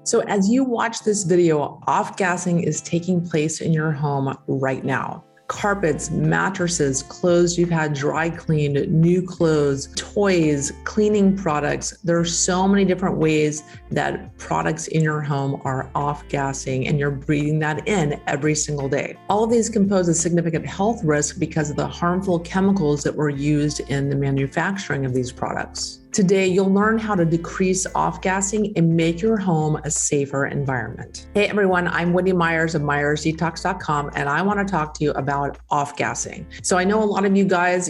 So as you watch this video, off-gassing is taking place in your home right now. Carpets, mattresses, clothes you've had dry cleaned, new clothes, toys, cleaning products. There are so many different ways that products in your home are off-gassing, and you're breathing that in every single day. All of these can pose a significant health risk because of the harmful chemicals that were used in the manufacturing of these products. Today, you'll learn how to decrease off-gassing and make your home a safer environment. Hey everyone, I'm Wendy Myers of MyersDetox.com, and I want to talk to you about off-gassing. So I know a lot of you guys,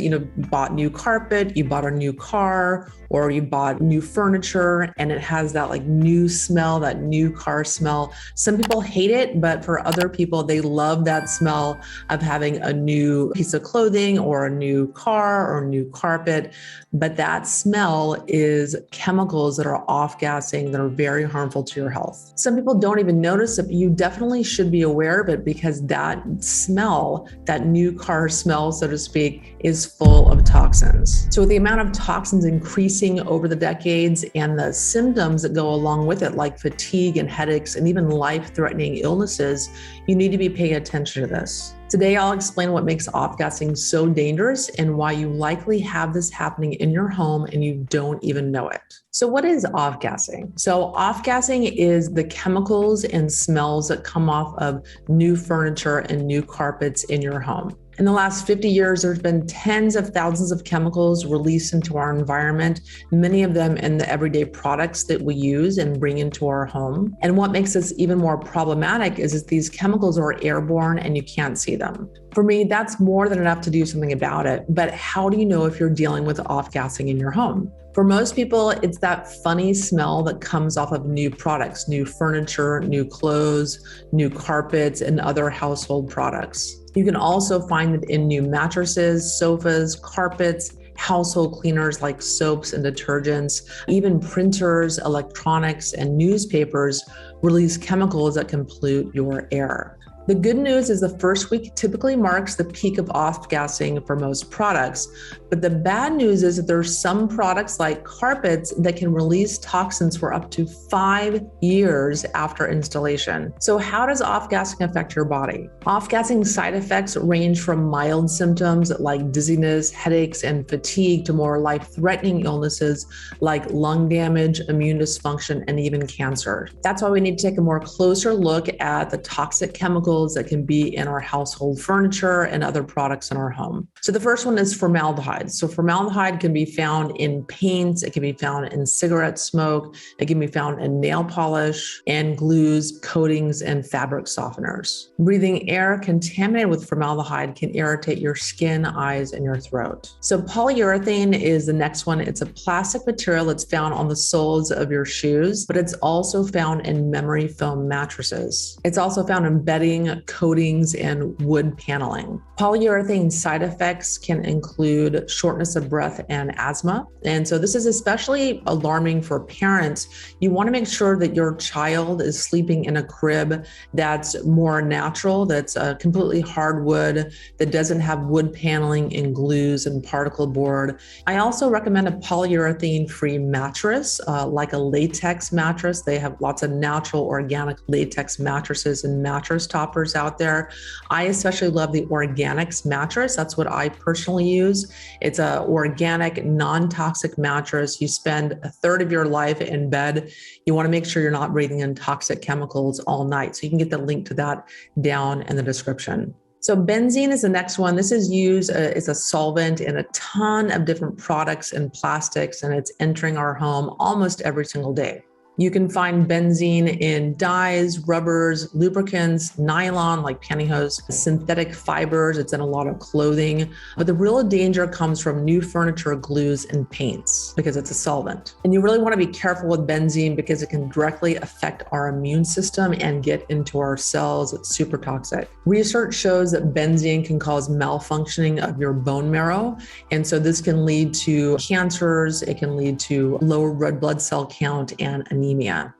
bought new carpet, you bought a new car, or you bought new furniture, and it has that new smell, that new car smell. Some people hate it, but for other people, they love that smell of having a new piece of clothing or a new car or a new carpet. But that smell is chemicals that are off-gassing that are very harmful to your health. Some people don't even notice it, but you definitely should be aware of it because that smell, that new car smell, so to speak, is full of toxins. So with the amount of toxins increasing over the decades and the symptoms that go along with it, like fatigue and headaches and even life-threatening illnesses, you need to be paying attention to this. Today, I'll explain what makes off-gassing so dangerous and why you likely have this happening in your home and you don't even know it. So what is off-gassing? So off-gassing is the chemicals and smells that come off of new furniture and new carpets in your home. In the last 50 years, there's been tens of thousands of chemicals released into our environment, many of them in the everyday products that we use and bring into our home. And what makes this even more problematic is that these chemicals are airborne and you can't see them. For me, that's more than enough to do something about it. But how do you know if you're dealing with off-gassing in your home? For most people, it's that funny smell that comes off of new products, new furniture, new clothes, new carpets, and other household products. You can also find it in new mattresses, sofas, carpets, household cleaners like soaps and detergents, even printers, electronics, and newspapers release chemicals that can pollute your air. The good news is the first week typically marks the peak of off-gassing for most products. But the bad news is that there's some products like carpets that can release toxins for up to 5 years after installation. So how does off-gassing affect your body? Off-gassing side effects range from mild symptoms like dizziness, headaches, and fatigue to more life-threatening illnesses like lung damage, immune dysfunction, and even cancer. That's why we need to take a more closer look at the toxic chemicals that can be in our household furniture and other products in our home. So the first one is formaldehyde. So formaldehyde can be found in paints, it can be found in cigarette smoke, it can be found in nail polish and glues, coatings, and fabric softeners. Breathing air contaminated with formaldehyde can irritate your skin, eyes, and your throat. So polyurethane is the next one. It's a plastic material that's found on the soles of your shoes, but it's also found in memory foam mattresses. It's also found in bedding, coatings, and wood paneling. Polyurethane side effects can include shortness of breath and asthma. And so this is especially alarming for parents. You want to make sure that your child is sleeping in a crib that's more natural, that's completely hardwood, that doesn't have wood paneling and glues and particle board. I also recommend a polyurethane-free mattress, like a latex mattress. They have lots of natural organic latex mattresses and mattress toppers out there. I especially love the Organics mattress. That's what I personally use. It's an organic, non-toxic mattress. You spend a third of your life in bed. You want to make sure you're not breathing in toxic chemicals all night. So you can get the link to that down in the description. So benzene is the next one. This is used as a solvent in a ton of different products and plastics, and it's entering our home almost every single day. You can find benzene in dyes, rubbers, lubricants, nylon like pantyhose, synthetic fibers. It's in a lot of clothing. But the real danger comes from new furniture, glues, and paints because it's a solvent. And you really want to be careful with benzene because it can directly affect our immune system and get into our cells. It's super toxic. Research shows that benzene can cause malfunctioning of your bone marrow. And so this can lead to cancers. It can lead to lower red blood cell count and anemia.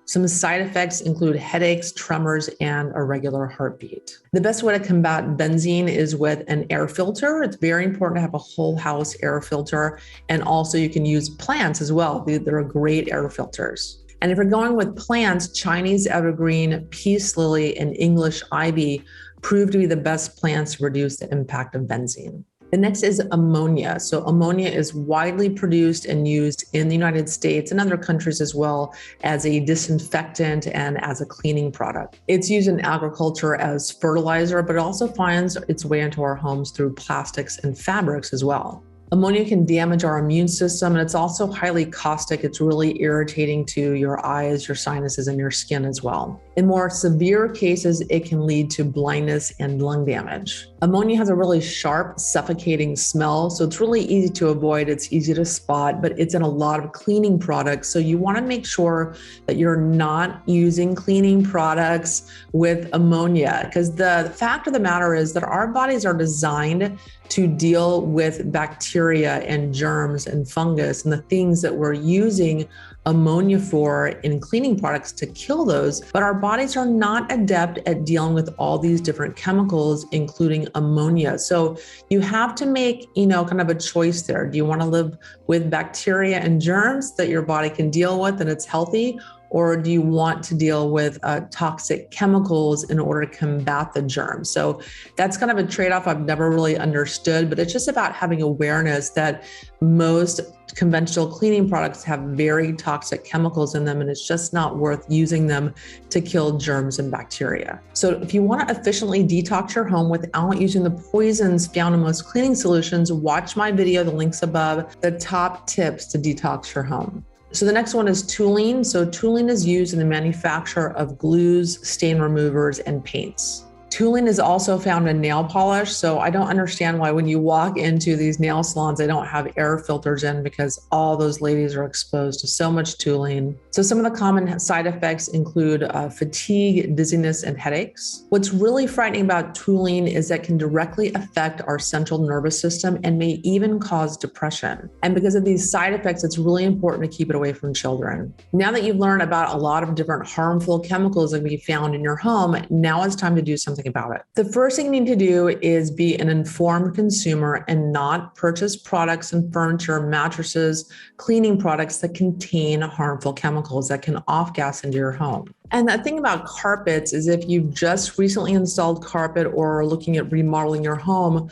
Some side effects include headaches, tremors, and irregular heartbeat. The best way to combat benzene is with an air filter. It's very important to have a whole house air filter. And also you can use plants as well. They're great air filters. And if you're going with plants, Chinese evergreen, peace lily, and English ivy prove to be the best plants to reduce the impact of benzene. The next is ammonia. So ammonia is widely produced and used in the United States and other countries as well as a disinfectant and as a cleaning product. It's used in agriculture as fertilizer, but it also finds its way into our homes through plastics and fabrics as well. Ammonia can damage our immune system, and it's also highly caustic. It's really irritating to your eyes, your sinuses, and your skin as well. In more severe cases, it can lead to blindness and lung damage. Ammonia has a really sharp, suffocating smell, so it's really easy to avoid. It's easy to spot, but it's in a lot of cleaning products. So you want to make sure that you're not using cleaning products with ammonia, because the fact of the matter is that our bodies are designed to deal with bacteria and germs and fungus and the things that we're using ammonia for in cleaning products to kill those, but our bodies are not adept at dealing with all these different chemicals, including ammonia. So you have to make, kind of a choice there. Do you want to live with bacteria and germs that your body can deal with and it's healthy? Or do you want to deal with toxic chemicals in order to combat the germs? So that's kind of a trade-off I've never really understood, but it's just about having awareness that most conventional cleaning products have very toxic chemicals in them, and it's just not worth using them to kill germs and bacteria. So if you want to efficiently detox your home without using the poisons found in most cleaning solutions, watch my video, the link's above, the top tips to detox your home. So the next one is tooling. So tooling is used in the manufacture of glues, stain removers, and paints. Tooling is also found in nail polish. So I don't understand why when you walk into these nail salons, they don't have air filters in, because all those ladies are exposed to so much tooling. So some of the common side effects include fatigue, dizziness, and headaches. What's really frightening about tooling is that it can directly affect our central nervous system and may even cause depression. And because of these side effects, it's really important to keep it away from children. Now that you've learned about a lot of different harmful chemicals that can be found in your home, now it's time to do something about it. The first thing you need to do is be an informed consumer and not purchase products and furniture, mattresses, cleaning products that contain harmful chemicals that can off-gas into your home. And the thing about carpets is if you've just recently installed carpet or are looking at remodeling your home,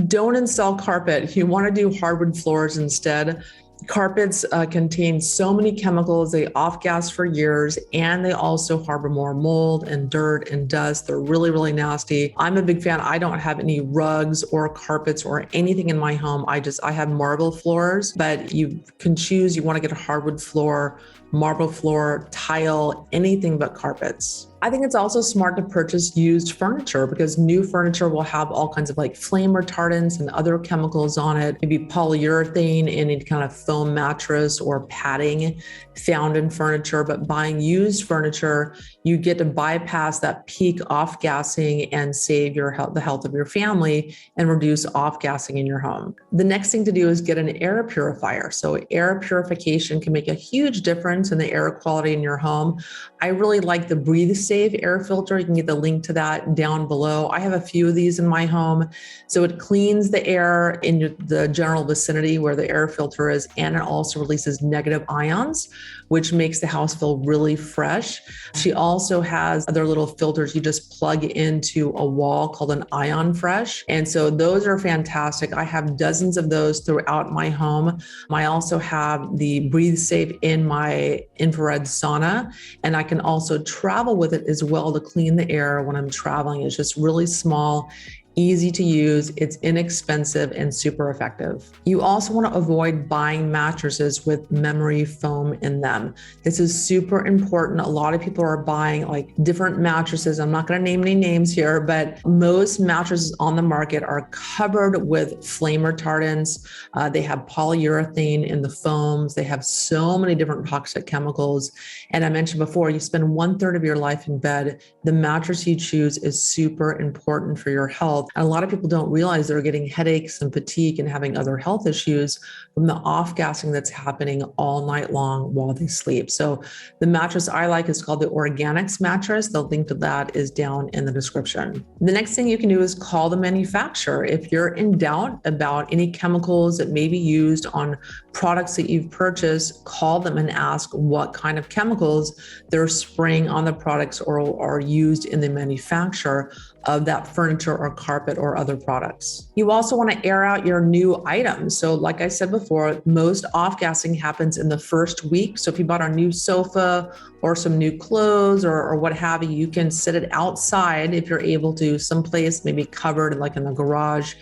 don't install carpet. You want to do hardwood floors instead. Carpets contain so many chemicals, they off-gas for years, and they also harbor more mold and dirt and dust. They're really, really nasty. I'm a big fan. I don't have any rugs or carpets or anything in my home. I have marble floors, but you can choose. You want to get a hardwood floor, marble floor, tile, anything but carpets. I think it's also smart to purchase used furniture, because new furniture will have all kinds of flame retardants and other chemicals on it, maybe polyurethane, any kind of foam mattress or padding found in furniture. But buying used furniture, you get to bypass that peak off-gassing and save the health of your family and reduce off-gassing in your home. The next thing to do is get an air purifier. So air purification can make a huge difference in the air quality in your home. I really like the Breathe Safe air filter. You can get the link to that down below. I have a few of these in my home. So it cleans the air in the general vicinity where the air filter is, and it also releases negative ions, which makes the house feel really fresh. She also has other little filters you just plug into a wall called an Ion Fresh. And so those are fantastic. I have dozens of those throughout my home. I also have the Breathe Safe in my infrared sauna, and I can also travel with it as well to clean the air when I'm traveling. It's just really small, easy to use, it's inexpensive, and super effective. You also want to avoid buying mattresses with memory foam in them. This is super important. A lot of people are buying different mattresses. I'm not going to name any names here, but most mattresses on the market are covered with flame retardants. They have polyurethane in the foams. They have so many different toxic chemicals. And I mentioned before, you spend 1/3 of your life in bed. The mattress you choose is super important for your health. health. And a lot of people don't realize they're getting headaches and fatigue and having other health issues from the off-gassing that's happening all night long while they sleep. So the mattress I like is called the Organics mattress. The link to that is down in the description. The next thing you can do is call the manufacturer. If you're in doubt about any chemicals that may be used on products that you've purchased, call them and ask what kind of chemicals they're spraying on the products or are used in the manufacture of that furniture or carpet or other products. You also want to air out your new items. So like I said before, most off-gassing happens in the first week. So if you bought a new sofa or some new clothes or what have you, you can sit it outside if you're able to, someplace maybe covered like in the garage,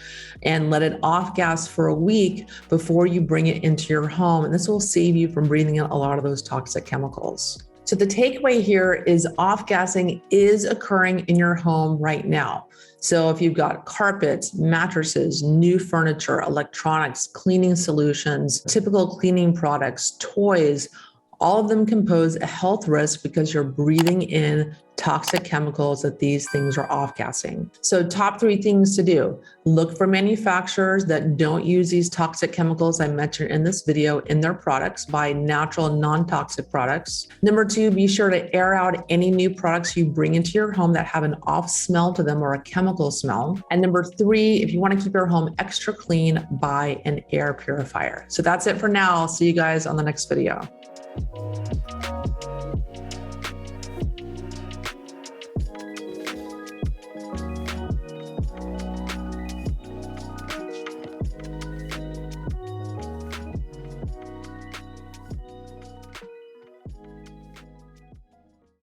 and let it off-gas for a week before you bring it into your home. And this will save you from breathing in a lot of those toxic chemicals. So the takeaway here is off-gassing is occurring in your home right now. So if you've got carpets, mattresses, new furniture, electronics, cleaning solutions, typical cleaning products, toys, all of them can pose a health risk because you're breathing in toxic chemicals that these things are off-gassing. So top 3 things to do: look for manufacturers that don't use these toxic chemicals I mentioned in this video in their products. Buy natural, non-toxic products. Number 2, be sure to air out any new products you bring into your home that have an off smell to them or a chemical smell. And number 3, if you want to keep your home extra clean, buy an air purifier. So that's it for now. I'll see you guys on the next video.